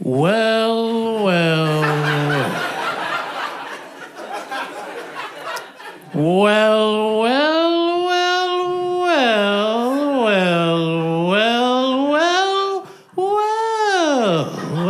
Well, well. Well, well, well, well, well, well, well, well, well,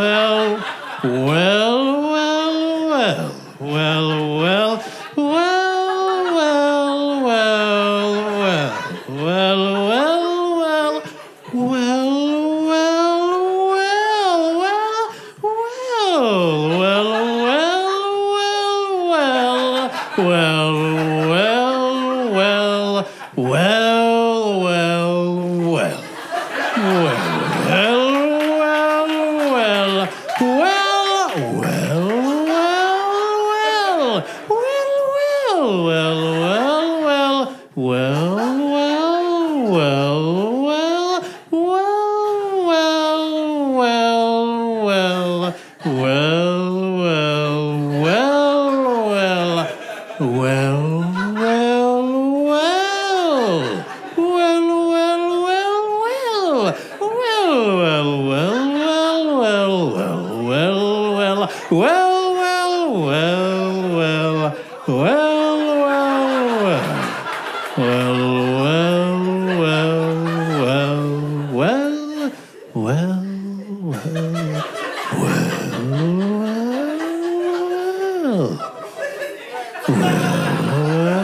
well, well, well, well, well, well,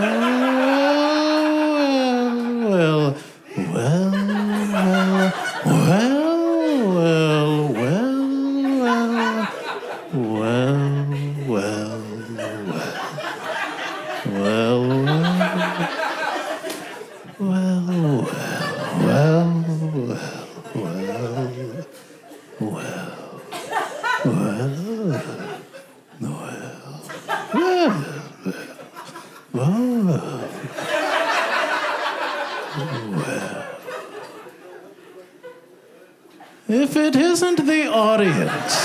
well, well, If it isn't the audience.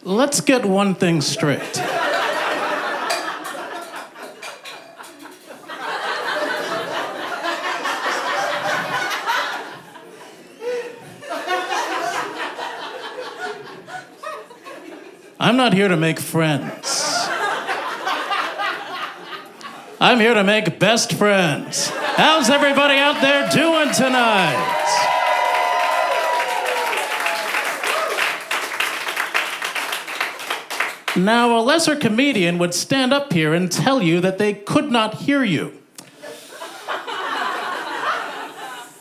Let's get one thing straight. I'm not here to make friends. I'm here to make best friends. How's everybody out there doing tonight? Now, a lesser comedian would stand up here and tell you that they could not hear you.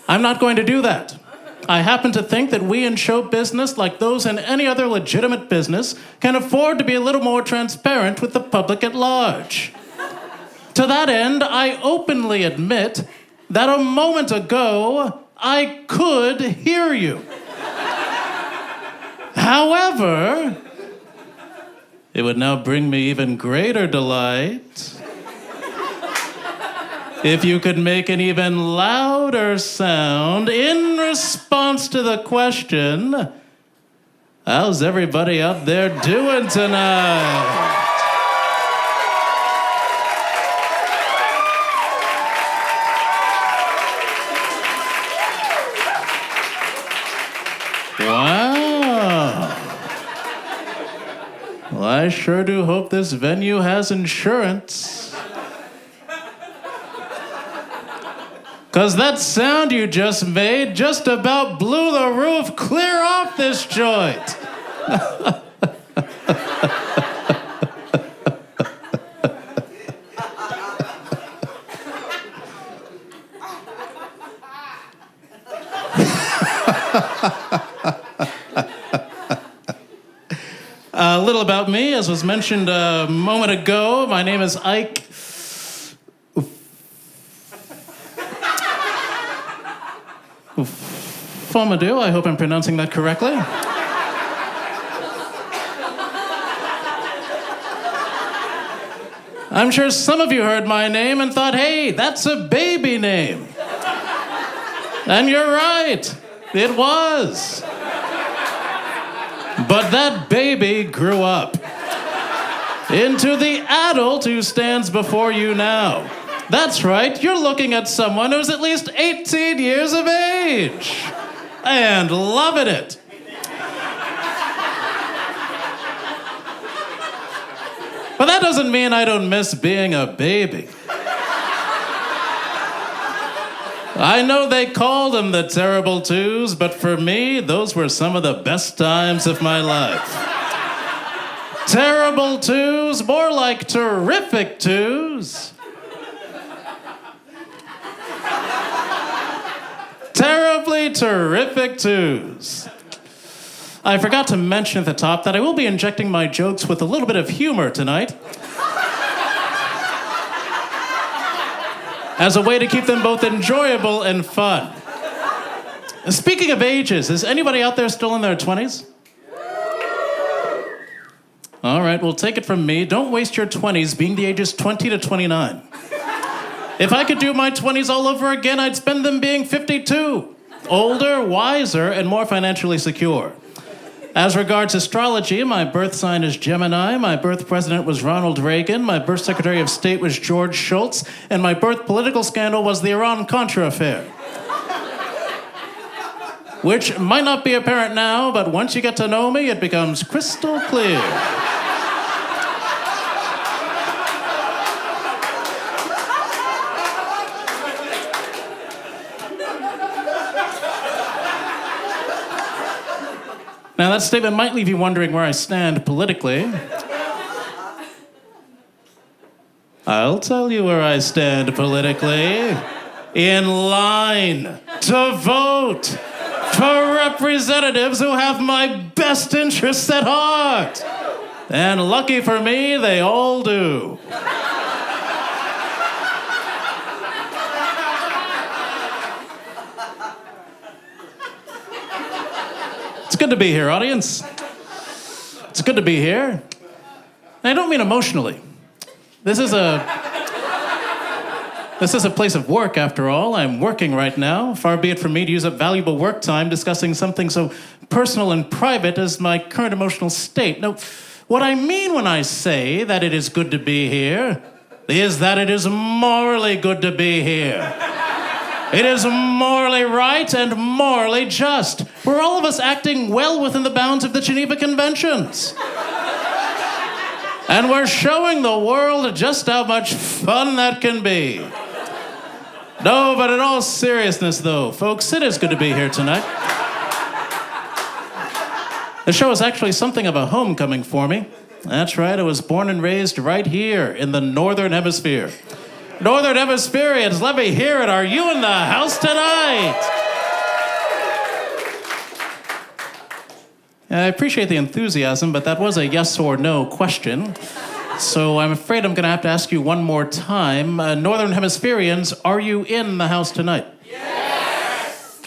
I'm not going to do that. I happen to think that we in show business, like those in any other legitimate business, can afford to be a little more transparent with the public at large. To that end, I openly admit that a moment ago, I could hear you. However, it would now bring me even greater delight if you could make an even louder sound in response to the question, how's everybody out there doing tonight? Wow. Well, I sure do hope this venue has insurance. 'Cause that sound you just made just about blew the roof clear off this joint. A little about me, as was mentioned a moment ago. My name is Ike Ufomadu. I hope I'm pronouncing that correctly. I'm sure some of you heard my name and thought, hey, that's a baby name. And you're right, it was. But that baby grew up. into the adult who stands before you now. That's right, you're looking at someone who's at least 18 years of age and loving it. But that doesn't mean I don't miss being a baby. I know they called them the terrible twos, but for me, those were some of the best times of my life. Terrible twos, more like terrific twos. Terribly terrific twos. I forgot to mention at the top that I will be injecting my jokes with a little bit of humor tonight, as a way to keep them both enjoyable and fun. Speaking of ages, is anybody out there still in their 20s? All right, well, take it from me. Don't waste your 20s being the ages 20 to 29. If I could do my 20s all over again, I'd spend them being 52. Older, wiser, and more financially secure. As regards astrology, my birth sign is Gemini, my birth president was Ronald Reagan, my birth secretary of state was George Shultz, and my birth political scandal was the Iran-Contra affair. Which might not be apparent now, but once you get to know me, it becomes crystal clear. Now, that statement might leave you wondering where I stand politically. I'll tell you where I stand politically. In line to vote for representatives who have my best interests at heart. And lucky for me, they all do. It's good to be here, audience. It's good to be here. And I don't mean emotionally. This is a place of work, after all. I'm working right now. Far be it from me to use up valuable work time discussing something so personal and private as my current emotional state. No, what I mean when I say that it is good to be here is that it is morally good to be here. It is morally right and morally just. We're all of us acting well within the bounds of the Geneva Conventions. And we're showing the world just how much fun that can be. No, but in all seriousness, though, folks, it is good to be here tonight. The show is actually something of a homecoming for me. That's right, I was born and raised right here in the Northern Hemisphere. Northern Hemispherians, let me hear it. Are you in the house tonight? I appreciate the enthusiasm, but that was a yes or no question. So I'm afraid I'm going to have to ask you one more time. Northern Hemispherians, are you in the house tonight? Yes!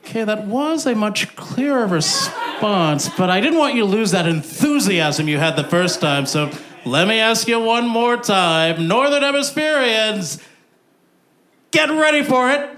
Okay, that was a much clearer response, but I didn't want you to lose that enthusiasm you had the first time, so let me ask you one more time. Northern Hemispherians, get ready for it.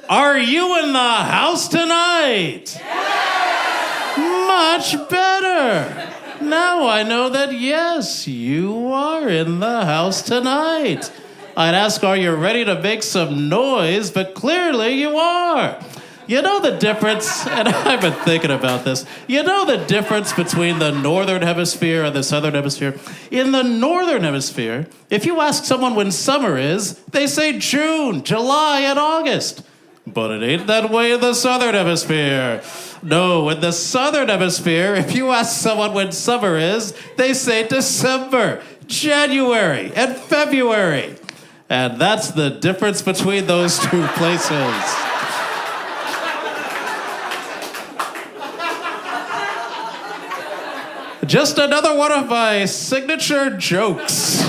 Are you in the house tonight? Yes! Much better. Now I know that, yes, you are in the house tonight. I'd ask, are you ready to make some noise? But clearly you are. You know the difference, and I've been thinking about this. You know the difference between the Northern Hemisphere and the Southern Hemisphere? In the Northern Hemisphere, if you ask someone when summer is, they say June, July, and August. But it ain't that way in the Southern Hemisphere. No, in the Southern Hemisphere, if you ask someone when summer is, they say December, January, and February. And that's the difference between those two places. Just another one of my signature jokes.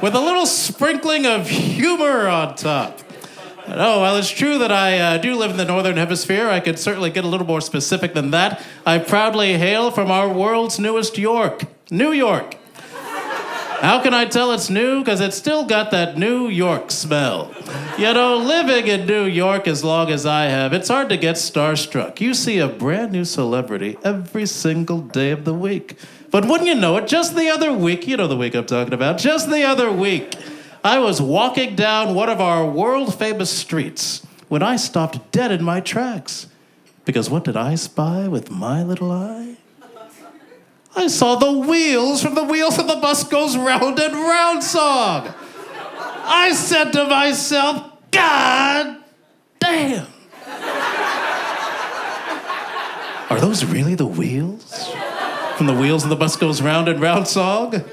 With a little sprinkling of humor on top. Oh, well, it's true that I do live in the Northern Hemisphere. I could certainly get a little more specific than that. I proudly hail from our world's newest York, New York. How can I tell it's new? Because it's still got that New York smell. You know, living in New York as long as I have, it's hard to get starstruck. You see a brand new celebrity every single day of the week. But wouldn't you know it, just the other week, you know the week I'm talking about, just the other week, I was walking down one of our world-famous streets when I stopped dead in my tracks. Because what did I spy with my little eye? I saw the wheels from the Wheels of the Bus Goes Round and Round song. I said to myself, God damn. Are those really the wheels from the Wheels of the Bus Goes Round and Round song?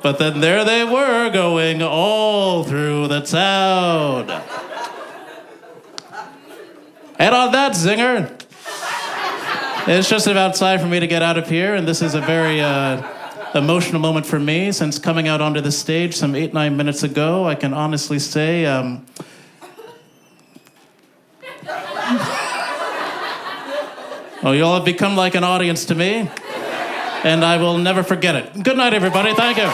But then there they were going all through the town. And on that zinger, it's just about time for me to get out of here, and this is a very emotional moment for me, since coming out onto the stage some 8-9 minutes ago, I can honestly say, oh, you all have become like an audience to me, and I will never forget it. Good night, everybody. Thank you.